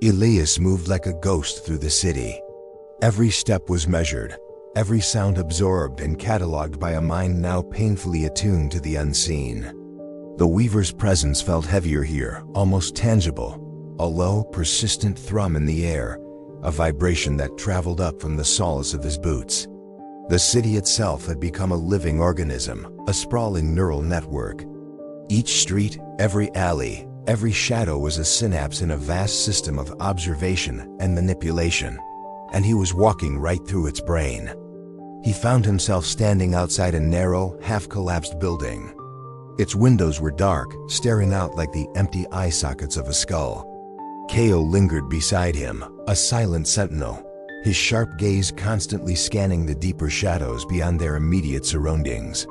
Elias moved like a ghost through the city. Every step was measured, every sound absorbed and catalogued by a mind now painfully attuned to the unseen. The weaver's presence felt heavier here, almost tangible, a low, persistent thrum in the air, a vibration that traveled up from the soles of his boots. The city itself had become a living organism, a sprawling neural network. Each street, every alley, every shadow was a synapse in a vast system of observation and manipulation, and he was walking right through its brain. He found himself standing outside a narrow, half-collapsed building. Its windows were dark, staring out like the empty eye sockets of a skull. Kale lingered beside him, a silent sentinel, his sharp gaze constantly scanning the deeper shadows beyond their immediate surroundings.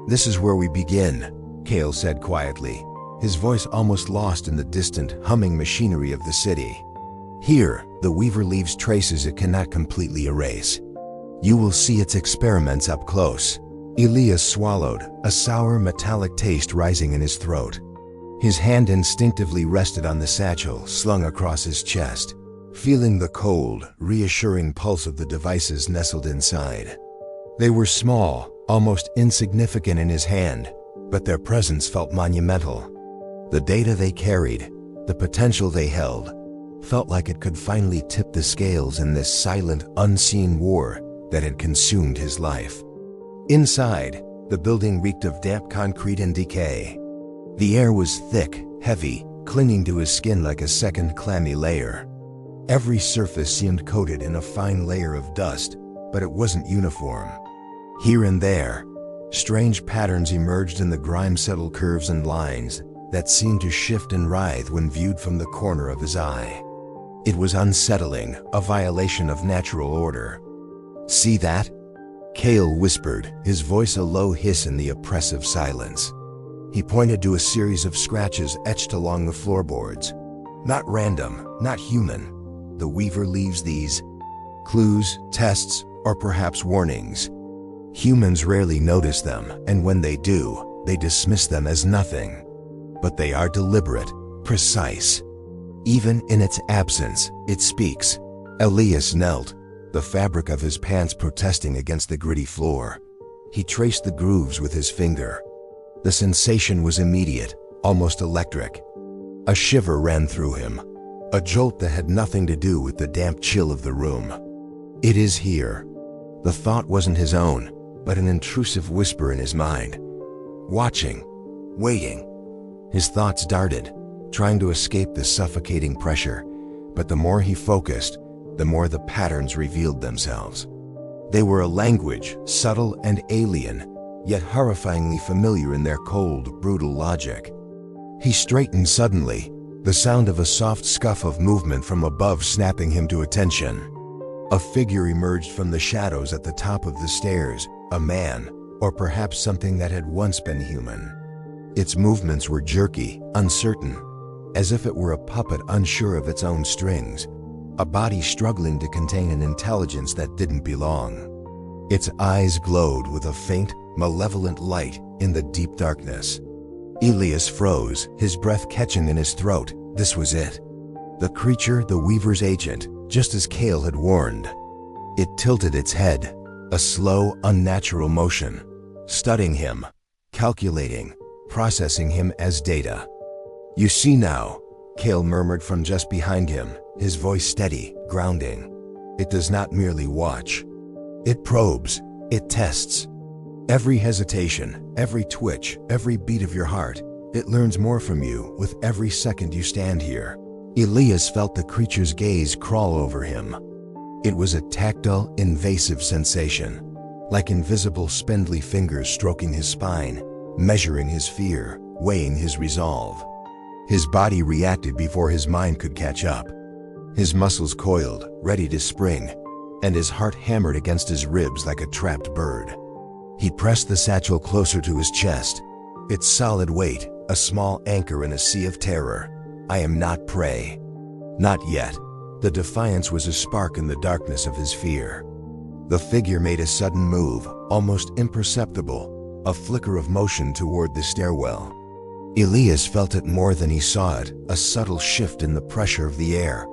"This is where we begin," Kale said quietly, his voice almost lost in the distant, humming machinery of the city. "Here, the weaver leaves traces it cannot completely erase. You will see its experiments up close." Elias swallowed, a sour metallic taste rising in his throat. His hand instinctively rested on the satchel slung across his chest, feeling the cold, reassuring pulse of the devices nestled inside. They were small, almost insignificant in his hand, but their presence felt monumental. The data they carried, the potential they held, felt like it could finally tip the scales in this silent, unseen war that had consumed his life. Inside, the building reeked of damp concrete and decay. The air was thick, heavy, clinging to his skin like a second clammy layer. Every surface seemed coated in a fine layer of dust, but it wasn't uniform. Here and there, strange patterns emerged in the grime-settled curves and lines that seemed to shift and writhe when viewed from the corner of his eye. It was unsettling, a violation of natural order. "See that?" Kale whispered, his voice a low hiss in the oppressive silence. He pointed to a series of scratches etched along the floorboards. "Not random, not human. The weaver leaves these clues, tests, or perhaps warnings. Humans rarely notice them, and when they do, they dismiss them as nothing. But they are deliberate, precise. Even in its absence, it speaks." Elias knelt, the fabric of his pants protesting against the gritty floor. He traced the grooves with his finger. The sensation was immediate, almost electric. A shiver ran through him, a jolt that had nothing to do with the damp chill of the room. "It is here." The thought wasn't his own, but an intrusive whisper in his mind. Watching, waiting. His thoughts darted, trying to escape the suffocating pressure, but the more he focused, the more the patterns revealed themselves. They were a language, subtle and alien, yet horrifyingly familiar in their cold, brutal logic. He straightened suddenly, the sound of a soft scuff of movement from above snapping him to attention. A figure emerged from the shadows at the top of the stairs, a man, or perhaps something that had once been human. Its movements were jerky, uncertain, as if it were a puppet unsure of its own strings, a body struggling to contain an intelligence that didn't belong. Its eyes glowed with a faint, malevolent light in the deep darkness. Elias froze, his breath catching in his throat. This was it. The creature, the weaver's agent, just as Kale had warned. It tilted its head, a slow, unnatural motion, studying him, calculating, processing him as data. "You see now," Kale murmured from just behind him, his voice steady, grounding. "It does not merely watch. It probes, it tests. Every hesitation, every twitch, every beat of your heart, it learns more from you with every second you stand here." Elias felt the creature's gaze crawl over him. It was a tactile, invasive sensation, like invisible spindly fingers stroking his spine, measuring his fear, weighing his resolve. His body reacted before his mind could catch up. His muscles coiled, ready to spring, and his heart hammered against his ribs like a trapped bird. He pressed the satchel closer to his chest, its solid weight a small anchor in a sea of terror. "I am not prey." Not yet. The defiance was a spark in the darkness of his fear. The figure made a sudden move, almost imperceptible, a flicker of motion toward the stairwell. Elias felt it more than he saw it, a subtle shift in the pressure of the air,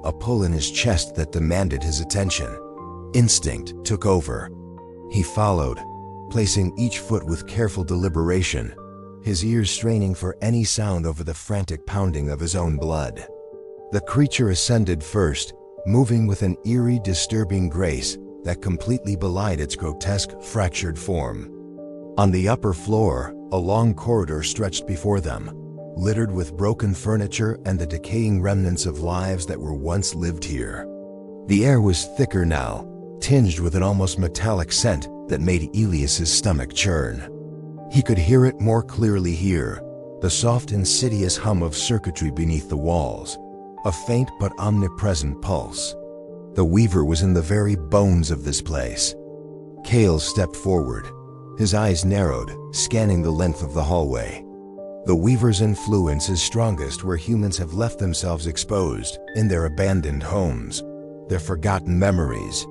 a pull in his chest that demanded his attention. Instinct took over. He followed, placing each foot with careful deliberation, his ears straining for any sound over the frantic pounding of his own blood. The creature ascended first, moving with an eerie, disturbing grace that completely belied its grotesque, fractured form. On the upper floor, a long corridor stretched before them, littered with broken furniture and the decaying remnants of lives that were once lived here. The air was thicker now, tinged with an almost metallic scent that made Elias's stomach churn. He could hear it more clearly here, the soft, insidious hum of circuitry beneath the walls, a faint but omnipresent pulse. The Weaver was in the very bones of this place. Kale stepped forward, his eyes narrowed, scanning the length of the hallway. The Weaver's influence is strongest where humans have left themselves exposed, in their abandoned homes, their forgotten memories.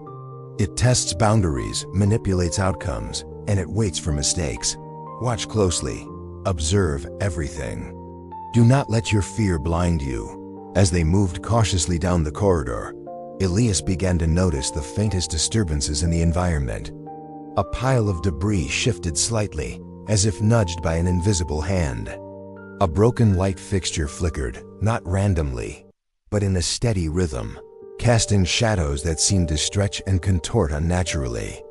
It tests boundaries, manipulates outcomes, and it waits for mistakes. Watch closely. Observe everything. Do not let your fear blind you. As they moved cautiously down the corridor, Elias began to notice the faintest disturbances in the environment. A pile of debris shifted slightly, as if nudged by an invisible hand. A broken light fixture flickered, not randomly, but in a steady rhythm, casting shadows that seemed to stretch and contort unnaturally.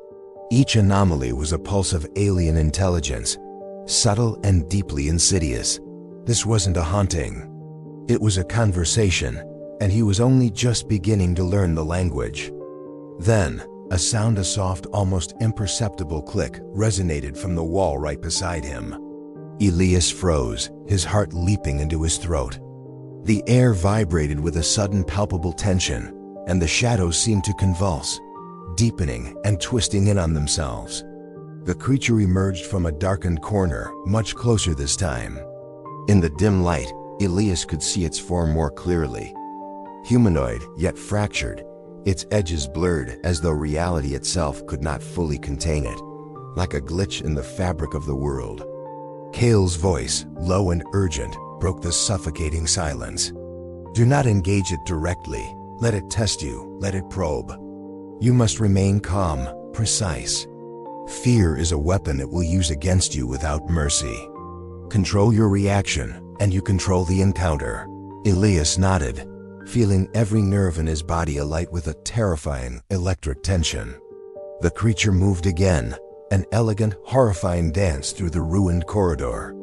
Each anomaly was a pulse of alien intelligence, subtle and deeply insidious. This wasn't a haunting. It was a conversation, and he was only just beginning to learn the language. Then, a soft, almost imperceptible click resonated from the wall right beside him. Elias froze, his heart leaping into his throat. The air vibrated with a sudden palpable tension, and the shadows seemed to convulse, deepening and twisting in on themselves. The creature emerged from a darkened corner, much closer this time. In the dim light, Elias could see its form more clearly. Humanoid, yet fractured, its edges blurred as though reality itself could not fully contain it, like a glitch in the fabric of the world. Kale's voice, low and urgent, broke the suffocating silence. Do not engage it directly. Let it test you, let it probe. You must remain calm, precise. Fear is a weapon it will use against you without mercy. Control your reaction, and you control the encounter. Elias nodded, feeling every nerve in his body alight with a terrifying, electric tension. The creature moved again, an elegant, horrifying dance through the ruined corridor.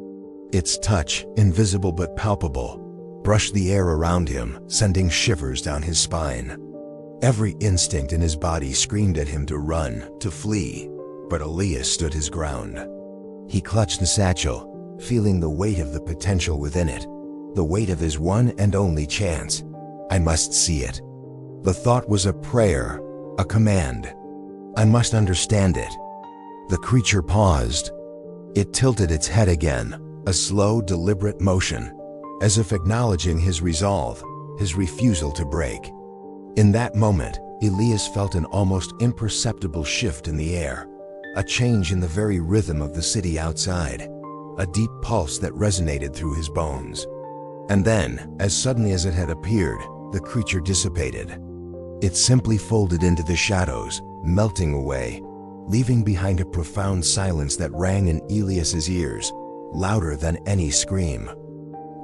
Its touch, invisible but palpable, brushed the air around him, sending shivers down his spine. Every instinct in his body screamed at him to run, to flee, but Elias stood his ground. He clutched the satchel, feeling the weight of the potential within it, the weight of his one and only chance. I must see it. The thought was a prayer, a command. I must understand it. The creature paused. It tilted its head again, a slow, deliberate motion, as if acknowledging his resolve, his refusal to break. In that moment, Elias felt an almost imperceptible shift in the air, a change in the very rhythm of the city outside, a deep pulse that resonated through his bones. And then, as suddenly as it had appeared, the creature dissipated. It simply folded into the shadows, melting away, leaving behind a profound silence that rang in Elias's ears, louder than any scream.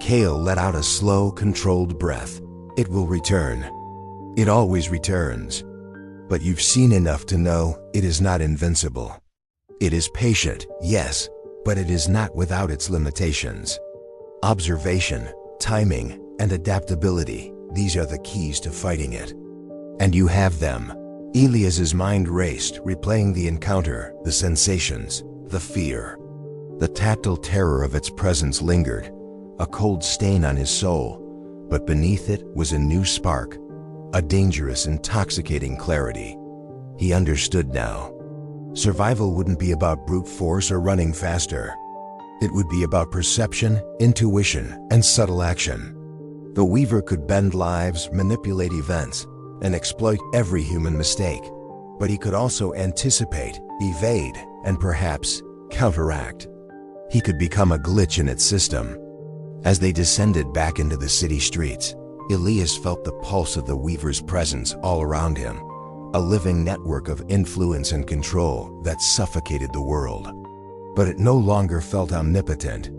Kale let out a slow, controlled breath. It will return. It always returns. But you've seen enough to know it is not invincible. It is patient, yes, but it is not without its limitations. Observation, timing, and adaptability, these are the keys to fighting it. And you have them. Elias's mind raced, replaying the encounter, the sensations, the fear. The tactile terror of its presence lingered, a cold stain on his soul, but beneath it was a new spark, a dangerous, intoxicating clarity. He understood now. Survival wouldn't be about brute force or running faster. It would be about perception, intuition, and subtle action. The Weaver could bend lives, manipulate events, and exploit every human mistake, but he could also anticipate, evade, and perhaps counteract. He could become a glitch in its system. As they descended back into the city streets, Elias felt the pulse of the Weaver's presence all around him, a living network of influence and control that suffocated the world. But it no longer felt omnipotent.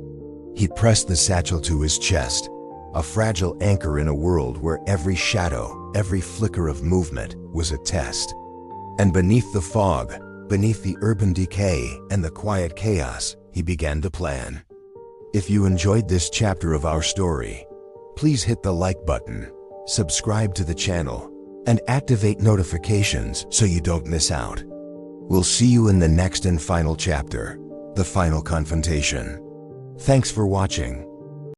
He pressed the satchel to his chest, a fragile anchor in a world where every shadow, every flicker of movement was a test. And beneath the fog, beneath the urban decay and the quiet chaos, he began to plan. If you enjoyed this chapter of our story, please hit the like button, subscribe to the channel, and activate notifications so you don't miss out. We'll see you in the next and final chapter, the final confrontation. Thanks for watching.